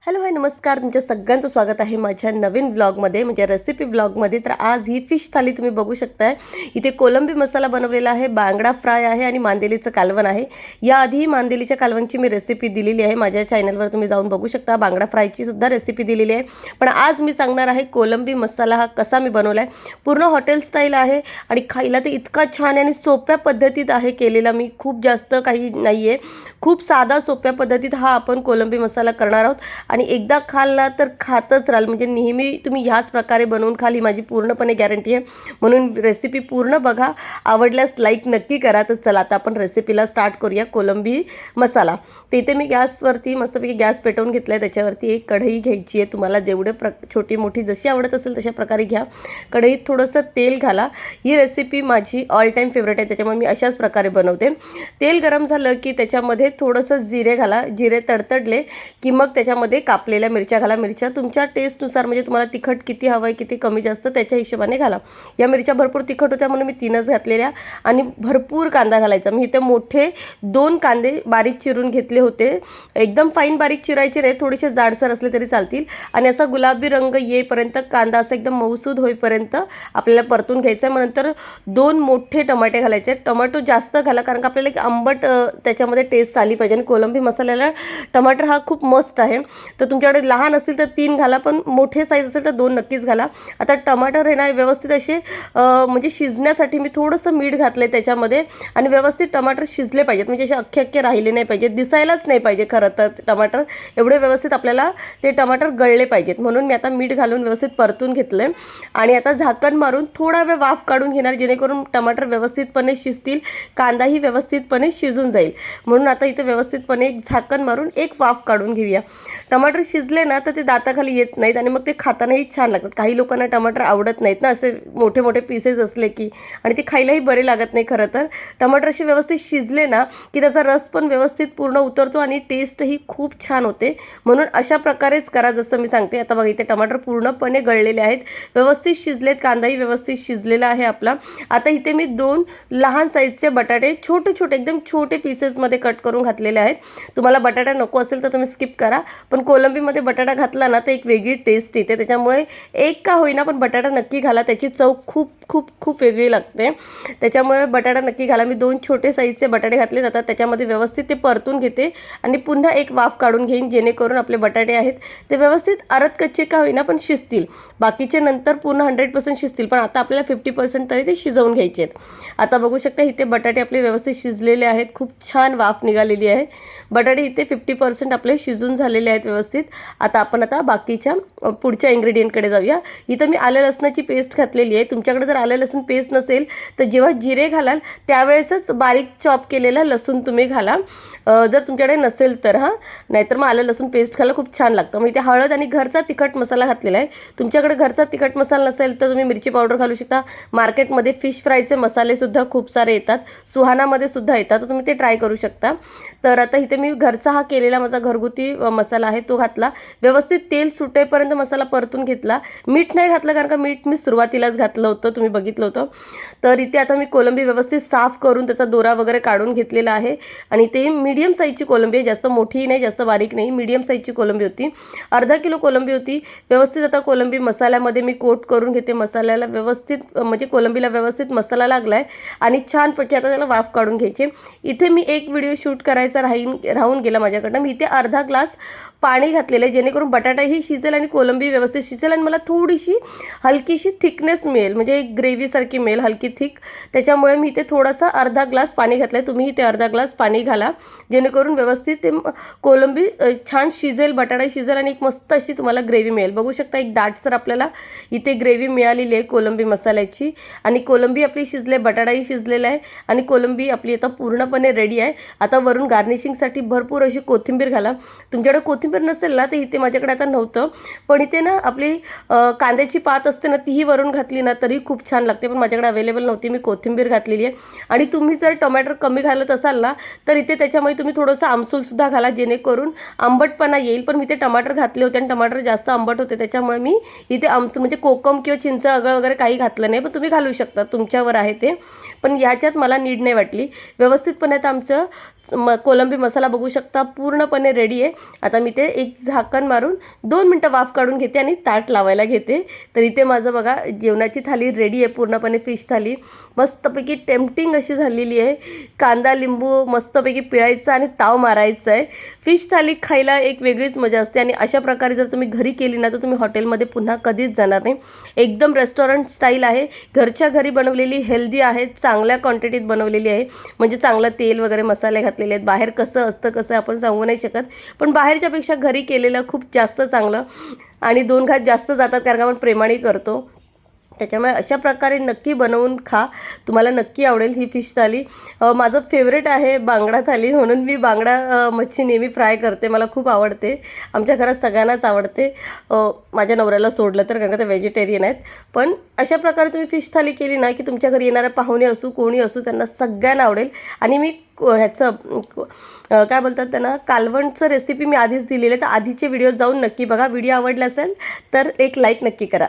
Hello hi नमस्कार, तुमच्या सगळ्यांचं स्वागत आहे माझ्या नवीन ब्लॉगमध्ये म्हणजे रेसिपी ब्लॉगमध्ये। तर आज ही फिश थाली तुम्ही बघू शकताय। इथे कोलंबी मसाला बनवलेला आहे, बांगडा फ्राय आहे आणि मांदेलीचं कालवण आहे। याआधी मांदेलीच्या कालवणची मी रेसिपी दिलेली आहे, माझ्या चॅनलवर तुम्ही जाऊन बघू शकता। बांगडा फ्रायची सुद्धा रेसिपी दिलेली आहे, पण आज मी सांगणार आहे कोलंबी मसाला हा कसा मी बनवला आहे। पूर्ण हॉटेल स्टाईल आहे आणि खायला ते इतका छान आणि सोप्या पद्धतीत आहे केलेला। मी खूप जास्त काही नाही आहे, खूप साधा सोप्या पद्धतीत हा आपण कोलंबी मसाला करणार आहोत आणि एकदा खाल्ला तर खातच राहाल, म्हणजे नेहमी तुम्ही ह्याच प्रकारे बनवून खाल ही माझी पूर्णपणे गॅरंटी आहे। म्हणून रेसिपी पूर्ण बघा, आवडल्यास लाईक नक्की करा। तर चला आता आपण रेसिपीला स्टार्ट करूया। कोलंबी मसाला तिथे मी गॅसवरती मस्तपैकी गॅस पेटवून घेतला आहे, त्याच्यावरती एक कढई घ्यायची आहे। तुम्हाला जेवढे छोटी मोठी जशी आवडत असेल तशा प्रकारे घ्या। कढईत थोडंसं तेल घाला। ही रेसिपी माझी ऑल टाईम फेवरेट आहे, त्याच्यामुळे मी अशाच प्रकारे बनवते। तेल गरम झालं की त्याच्यामध्ये थोडंसं जिरे घाला। जिरे तडतडले की मग त्याच्यामध्ये कापलेल्या मिरच्या घाला। मिरच्या तुमच्या टेस्टनुसार, म्हणजे तुम्हाला तिखट किती हवं आहे, किती कमी जास्त त्याच्या हिशोबाने घाला। या मिरच्या भरपूर तिखट होत्या म्हणून मी 3च घातलेल्या आणि भरपूर कांदा घालायचा। मी इथे मोठे 2 कांदे बारीक चिरून घेतले होते। एकदम फाईन बारीक चिरायचे रे, थोडेसे जाडसर असले तरी चालतील आणि असा गुलाबी रंग येईपर्यंत, कांदा असा एकदम मऊसूद होईपर्यंत आपल्याला परतून घ्यायचं आहे। मग नंतर 2 मोठे टमाटे घालायचे। टोमॅटो जास्त घाला, कारण का आपल्याला एक आंबट त्याच्यामध्ये टेस्ट आली पाहिजे आणि कोलंबी मसाल्याला टमाटर हा खूप मस्त आहे। तर तुमच्याकडे लहान असतील तर 3 घाला, पण मोठे साईज असेल तर 2 नक्कीच घाला। आता टमाटर हे ना व्यवस्थित असे म्हणजे शिजण्यासाठी मी थोडंसं मीठ घातलं आहे त्याच्यामध्ये आणि व्यवस्थित टमाटर शिजले पाहिजेत, म्हणजे असे अख्खे अख्खे राहिले नाही पाहिजेत, दिसायलाच नाही पाहिजे खरं तर टमाटर। एवढे व्यवस्थित आपल्याला ते टमाटर गळले पाहिजेत, म्हणून मी आता मीठ घालून व्यवस्थित परतून घेतलं आहे आणि आता झाकण मारून थोडा वेळ वाफ काढून घेणार, जेणेकरून टमाटर व्यवस्थितपणे शिजतील, कांदाही व्यवस्थितपणे शिजून जाईल। म्हणून आता इथे व्यवस्थितपणे एक झाकण मारून एक वाफ काढून घेऊया। टमाटर शिजले ना तर ते दाताखाली येत नाहीत आणि मग ते खातानाही छान लागतात। काही लोकांना टमाटर आवडत नाहीत ना, असे मोठे मोठे पीसेस असले की, आणि ते खायलाही बरे लागत नाही खरं तर। टमाटर असे व्यवस्थित शिजले ना की त्याचा रस पण व्यवस्थित पूर्ण उतरतो आणि टेस्टही खूप छान होते। म्हणून अशा प्रकारेच करा जसं मी सांगते। आता बघा, इथे टमाटर पूर्णपणे गळलेले आहेत, व्यवस्थित शिजलेत, कांदाही व्यवस्थित शिजलेला आहे आपला। आता इथे मी 2 लहान साईजचे बटाटे छोटे छोटे एकदम छोटे पीसेसमध्ये कट करून घातलेले आहेत। तुम्हाला बटाटा नको असेल तर तुम्ही स्किप करा, पण कोलंबीमध्ये बटाटा घातला ना तर एक वेगळी टेस्ट येते, त्याच्यामुळे एक का होईना पण बटाटा नक्की घाला, त्याची चव खूप खूप खूप वेगळी लागते, त्याच्यामुळे बटाटा नक्की घाला। मी 2 छोटे साईजचे बटाटे घातले, आता त्याच्यामध्ये व्यवस्थित ते परतून घेते आणि पुन्हा एक वाफ काढून घेईन, जेणेकरून आपले बटाटे आहेत ते व्यवस्थित अरत कच्चे का होईना पण शिजतील। बाकीचे नंतर पूर्ण 100% शिजतील, पण आता आपल्याला 50% तरी ते शिजवून घ्यायचे आहेत। आता बघू शकता इथे बटाटे आपले व्यवस्थित शिजलेले आहेत, खूप छान वाफ निघालेली आहे। बटाटे इथे 50% आपले शिजून झालेले आहेत व्यवस्थित। आता आपण बाकीच्या पुढच्या इन्ग्रेडियंटकडे जाऊया। इथं मी आलं लसणाची पेस्ट घातलेली आहे। तुमच्याकडे जर आलं लसूण पेस्ट नसेल तर जेव्हा जिरे घालाल त्यावेळेसच बारीक चॉप केलेला लसूण तुम्ही घाला, जर तुमच्याकडे नसेल तर हां, नाहीतर मग आलं लसूण पेस्ट खायला खूप छान लागतं। मग इथे हळद आणि घरचा तिखट मसाला घातलेला आहे। तुमच्याकडे घरचा तिखट मसाला नसेल तर तुम्ही मिरची पावडर घालू शकता। मार्केटमध्ये फिश फ्रायचे मसालेसुद्धा खूप सारे येतात, सुहानामध्ये सुद्धा येतात, तर तुम्ही ते ट्राय करू शकता। तर आता इथे मी घरचा हा केलेला माझा घरगुती मसाला आहे तो घातला, व्यवस्थित तेल सुटेपर्यंत मसाला परतून घेतला। मीठ नाही घातलं, कारण का मीठ मी सुरुवातीलाच घातलं होतं, तुम्ही बघितलं होतं। तर इथे आता मी कोलंबी व्यवस्थित साफ करून त्याचा दोरा वगैरे काढून घेतलेला आहे आणि ते मीडियम साईजची कोलंबी आहे, जास्त मोठी नाही जास्त बारीक नाही, मीडियम साईजची कोलंबी होती। अर्धा किलो कोलंबी होती। व्यवस्थित आता कोलंबी मसाल्यामध्ये मी कोट करून घेते, मसाल्याला व्यवस्थित, म्हणजे कोलंबीला व्यवस्थित मसाला लागला आहे आणि छानपैकी आता त्याला वाफ काढून घ्यायचे। इथे मी एक व्हिडिओ शूट करायचा राहून गेला माझ्याकडनं। मी इथे अर्धा ग्लास पाणी घातलेलं आहे, जेणेकरून बटाटाही शिजेल आणि कोलंबी व्यवस्थित शिजेल आणि मला थोडीशी हलकीशी थिकनेस मिळेल, म्हणजे एक ग्रेव्हीसारखी मिळेल हलकी थिक, त्याच्यामुळे मी इथे थोडासा अर्धा ग्लास पाणी घातलं आहे। तुम्ही इथे अर्धा ग्लास पाणी घाला, जेणेकरून व्यवस्थित ते कोलंबी छान शिजेल, बटाटा शिजेल आणि एक मस्त अशी तुम्हाला ग्रेव्ही मिळेल। बघू शकता एक दाटसर आपल्याला इथे ग्रेव्ही मिळालेली आहे कोलंबी मसाल्याची आणि कोलंबी आपली शिजले, बटाटाही शिजलेला आहे आणि कोलंबी आपली आता पूर्णपणे रेडी आहे। आता वरून गार्निशिंगसाठी भरपूर अशी कोथिंबीर घाला। तुमच्याकडे कोथिंबीर नसेल ना तर इथे माझ्याकडे आता नव्हतं, पण इथे ना आपली कांद्याची पात असते ना तीही वरून घातली ना तरी खूप छान लागते, पण माझ्याकडे अवेलेबल नव्हती, मी कोथिंबीर घातलेली आहे। आणि तुम्ही जर टोमॅटो कमी घालत असाल ना तर इथे त्याच्यामध्ये तुम्ही थोडंसं आमसूलसुद्धा घाला जेणेकरून आंबटपणा येईल. पण मी ते टमाटर घातले होते आणि टमाटर जास्त आंबट होते, त्याच्यामुळे मी इथे आमसूल म्हणजे कोकम किंवा चिंच आगळ वगैरे काही घातलं नाही. पण तुम्ही घालू शकता, तुमच्यावर आहे ते. पण ह्याच्यात मला नीड नाही वाटली. व्यवस्थितपणे आता आमचं कोलंबी मसाला बघू शकता पूर्णपणे रेडी आहे. आता मी ते एक झाकण मारून 2 मिनटं वाफ काढून घेते आणि ताट लावायला घेते. तर इथे माझं बघा जेवणाची थाली रेडी आहे पूर्णपणे, फिश थाली मस्तपैकी टेम्पटिंग अशी झालेली आहे. कांदा लिंबू मस्तपैकी पिळायचा आणि ताव मारायचा आहे. फिश थाली खायला एक वेगळीच मजा असते आणि अशा प्रकारे जर तुम्ही घरी केली ना तर तुम्ही हॉटेलमध्ये पुन्हा कधीच जाणार नाही. एकदम रेस्टॉरंट स्टाईल आहे, घरच्या घरी बनवलेली, हेल्दी आहे, चांगल्या क्वांटिटीत बनवलेली आहे. म्हणजे चांगलं तेल वगैरे मसाले घातलेले आहेत. बाहेर कसं असतं कसं आपण सांगू नाही शकत, पण बाहेरच्यापेक्षा घरी केलेलं खूप जास्त चांगलं आणि 2 घास जास्त जातात कारण आपण प्रेमाने करतो. त्याच्यामुळे अशा प्रकारे नक्की बनवून खा, तुम्हाला नक्की आवडेल ही फिश थाली. माझं फेवरेट आहे बांगडा थाली, म्हणून मी बांगडा मच्छी नेहमी फ्राय करते, मला खूप आवडते. आमच्या घरात सगळ्यांनाच आवडते, माझ्या नवऱ्याला सोडलं तर, कारण का ते व्हेजिटेरियन आहेत. पण अशा प्रकारे तुम्ही फिश थाली केली ना की तुमच्या घरी येणारे पाहुणे असू कोणी असू त्यांना सगळ्यांना आवडेल. आणि मी ह्याचं काय बोलतात त्यांना, कालवणचं रेसिपी मी आधीच दिलेलं आहे, तर आधीचे व्हिडिओ जाऊन नक्की बघा. व्हिडिओ आवडला असेल तर एक लाईक नक्की करा.